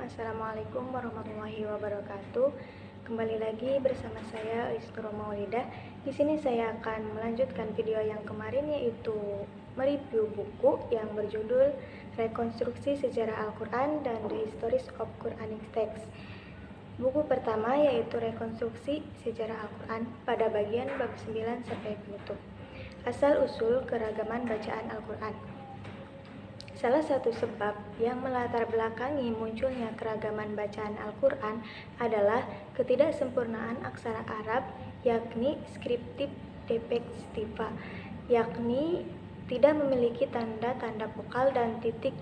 Assalamualaikum warahmatullahi wabarakatuh. Kembali lagi bersama saya Isnur Maulidah. Di sini saya akan melanjutkan video yang kemarin, yaitu mereview buku yang berjudul Rekonstruksi Sejarah Al-Quran dan The Histories of Quranic Texts. Buku pertama yaitu Rekonstruksi Sejarah Al-Quran pada bagian bab 9 sampai penutup. Asal usul keragaman bacaan Al-Quran. Salah satu sebab yang melatar belakangi munculnya keragaman bacaan Al-Quran adalah ketidaksempurnaan aksara Arab, yakni scriptive defectiva, yakni tidak memiliki tanda-tanda vokal dan titik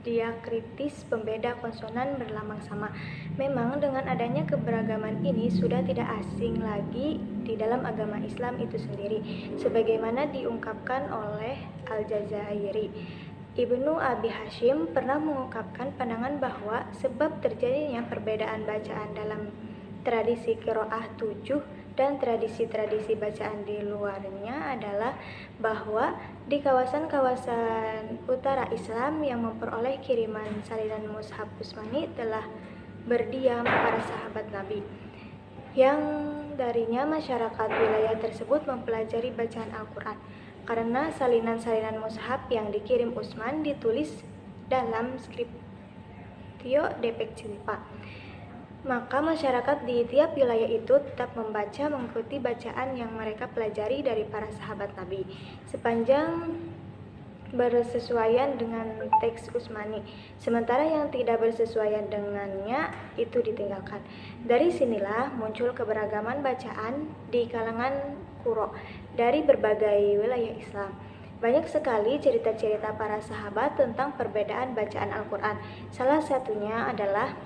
diakritis pembeda konsonan berlambang sama. Memang dengan adanya keberagaman ini sudah tidak asing lagi di dalam agama Islam itu sendiri, sebagaimana diungkapkan oleh Al-Jazairi. Ibnu Abi Hashim pernah mengungkapkan pandangan bahwa sebab terjadinya perbedaan bacaan dalam tradisi qiraah 7 dan tradisi-tradisi bacaan di luarnya adalah bahwa di kawasan-kawasan utara Islam yang memperoleh kiriman salinan mushaf Utsmani telah berdiam para sahabat Nabi, yang darinya masyarakat wilayah tersebut mempelajari bacaan Al-Quran. Karena salinan-salinan mushaf yang dikirim Utsman ditulis dalam scriptio defectiva, maka masyarakat di tiap wilayah itu tetap membaca mengikuti bacaan yang mereka pelajari dari para sahabat Nabi sepanjang bersesuaian dengan teks Utsmani, sementara yang tidak bersesuaian dengannya itu ditinggalkan. Dari sinilah muncul keberagaman bacaan di kalangan qurra dari berbagai wilayah Islam. Banyak sekali cerita-cerita para sahabat tentang perbedaan bacaan Al-Quran. Salah satunya adalah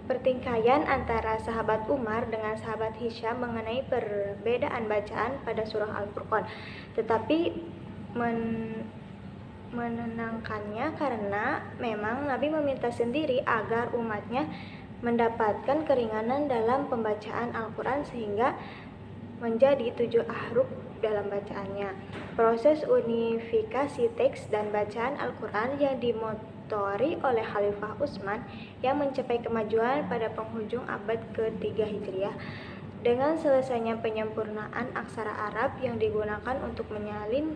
pertingkaian antara sahabat Umar dengan sahabat Hisham mengenai perbedaan bacaan pada surah Al-Furqan. Tetapi menenangkannya karena memang Nabi meminta sendiri agar umatnya mendapatkan keringanan dalam pembacaan Al-Quran sehingga menjadi 7 ahruf dalam bacaannya. Proses unifikasi teks dan bacaan Al-Quran yang dimotori oleh Khalifah Utsman yang mencapai kemajuan pada penghujung abad ke-3 Hijriah dengan selesainya penyempurnaan aksara Arab yang digunakan untuk menyalin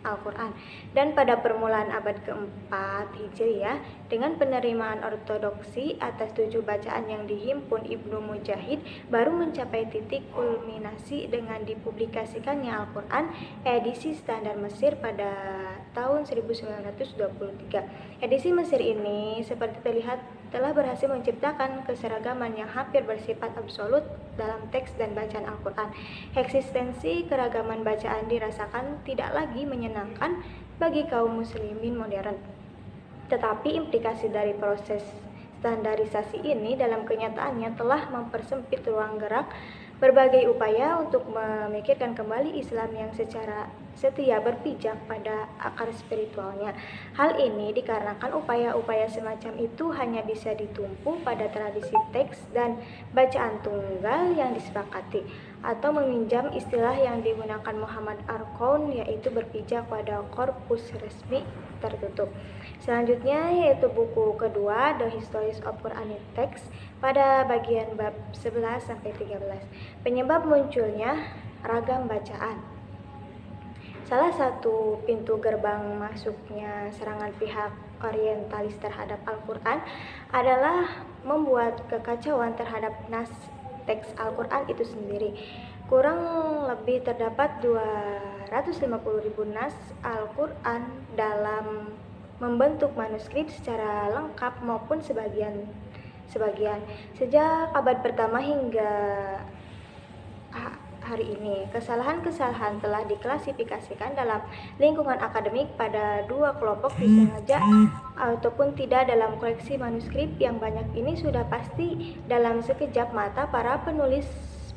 Al-Quran, dan pada permulaan abad ke-4 Hijriah dengan penerimaan ortodoksi atas 7 bacaan yang dihimpun Ibnu Mujahid baru mencapai titik kulminasi dengan dipublikasikannya Al-Quran edisi standar Mesir pada tahun 1923. Edisi Mesir ini seperti terlihat telah berhasil menciptakan keseragaman yang hampir bersifat absolut dalam teks dan bacaan Al-Quran. Eksistensi keragaman bacaan dirasakan tidak lagi menyenangkan bagi kaum muslimin modern. Tetapi implikasi dari proses standarisasi ini dalam kenyataannya telah mempersempit ruang gerak berbagai upaya untuk memikirkan kembali Islam yang secara setia berpijak pada akar spiritualnya. Hal ini dikarenakan upaya-upaya semacam itu hanya bisa ditumpu pada tradisi teks dan bacaan tunggal yang disepakati, atau meminjam istilah yang digunakan Muhammad Arkoun, yaitu berpijak pada korpus resmi tertutup. Selanjutnya yaitu buku kedua, The Histories of Quranic Texts, pada bagian bab 11 sampai 13. Penyebab munculnya ragam bacaan. Salah satu pintu gerbang masuknya serangan pihak orientalis terhadap Al-Quran adalah membuat kekacauan terhadap nas teks Al-Quran itu sendiri. Kurang lebih terdapat 250.000 nas Al-Quran dalam membentuk manuskrip secara lengkap maupun sebagian. Sejak abad pertama hingga hari ini, kesalahan-kesalahan telah diklasifikasikan dalam lingkungan akademik pada 2 kelompok, disengaja ataupun tidak dalam koleksi manuskrip yang banyak ini. Sudah pasti dalam sekejap mata para penulis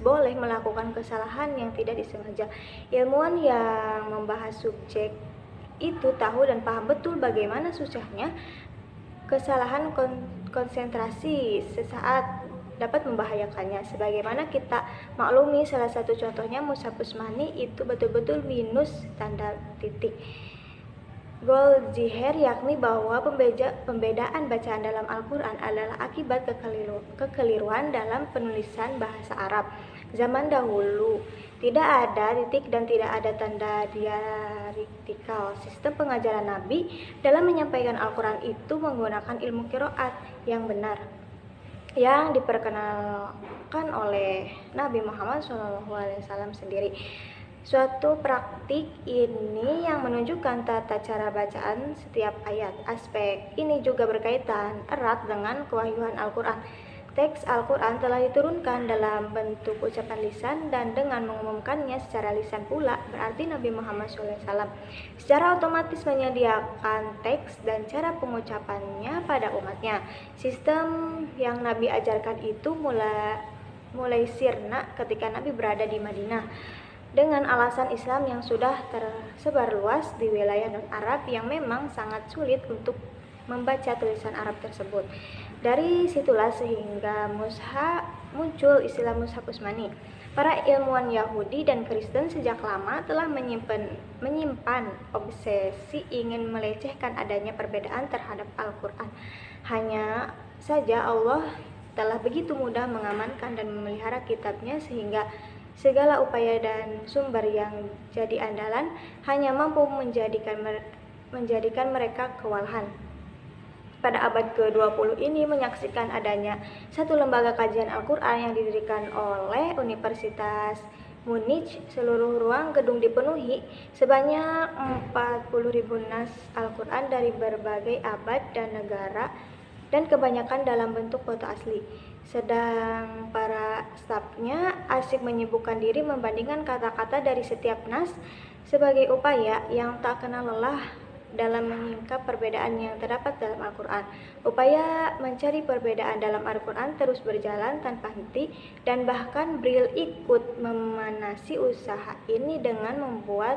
boleh melakukan kesalahan yang tidak disengaja. Ilmuwan yang membahas subjek itu tahu dan paham betul bagaimana susahnya kesalahan konsentrasi sesaat dapat membahayakannya. Sebagaimana kita maklumi, salah satu contohnya mushaf Utsmani itu betul-betul minus tanda titik. Goldziher, yakni bahwa pembedaan bacaan dalam Al-Quran adalah akibat kekeliruan dalam penulisan bahasa Arab. Zaman dahulu tidak ada titik dan tidak ada tanda diakritikal. Sistem pengajaran Nabi dalam menyampaikan Al-Quran itu menggunakan ilmu qiraat yang benar, yang diperkenalkan oleh Nabi Muhammad SAW sendiri. Suatu praktik ini yang menunjukkan tata cara bacaan setiap ayat. Aspek ini juga berkaitan erat dengan kewahyuan Al-Quran. Teks Al-Quran telah diturunkan dalam bentuk ucapan lisan dan dengan mengumumkannya secara lisan pula, berarti Nabi Muhammad SAW secara otomatis menyediakan teks dan cara pengucapannya pada umatnya. Sistem yang Nabi ajarkan itu mulai sirna ketika Nabi berada di Madinah, dengan alasan Islam yang sudah tersebar luas di wilayah non-Arab yang memang sangat sulit untuk membaca tulisan Arab tersebut. Dari situlah sehingga muncul istilah mushaf Utsmani. Para ilmuwan Yahudi dan Kristen sejak lama telah menyimpan obsesi ingin melecehkan adanya perbedaan terhadap Al-Quran. Hanya saja Allah telah begitu mudah mengamankan dan memelihara kitabnya sehingga segala upaya dan sumber yang jadi andalan hanya mampu menjadikan mereka kewalahan. Pada abad ke-20 ini menyaksikan adanya satu lembaga kajian Al-Quran yang didirikan oleh Universitas Munich. Seluruh ruang gedung dipenuhi sebanyak 40.000 nas Al-Quran dari berbagai abad dan negara, dan kebanyakan dalam bentuk foto asli. Sedang para stafnya asik menyibukkan diri membandingkan kata-kata dari setiap nas sebagai upaya yang tak kenal lelah dalam menyingkap perbedaan yang terdapat dalam Al-Quran. Upaya mencari perbedaan dalam Al-Quran terus berjalan tanpa henti, dan bahkan Brill ikut memanasi usaha ini dengan membuat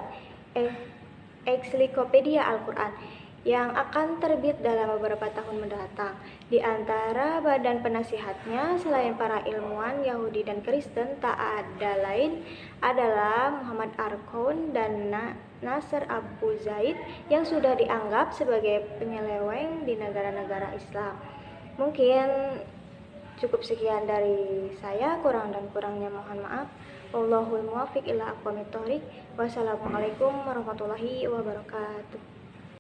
ensiklopedia Al-Quran yang akan terbit dalam beberapa tahun mendatang. Di antara badan penasihatnya, selain para ilmuwan Yahudi dan Kristen, tak ada lain adalah Muhammad Arkoun dan Nasr Abu Zaid yang sudah dianggap sebagai penyeleweng di negara-negara Islam. Mungkin cukup sekian dari saya, kurang dan kurangnya mohon maaf. Wallahul muwaffiq ila aqwamit thoriq. Wassalamualaikum warahmatullahi wabarakatuh.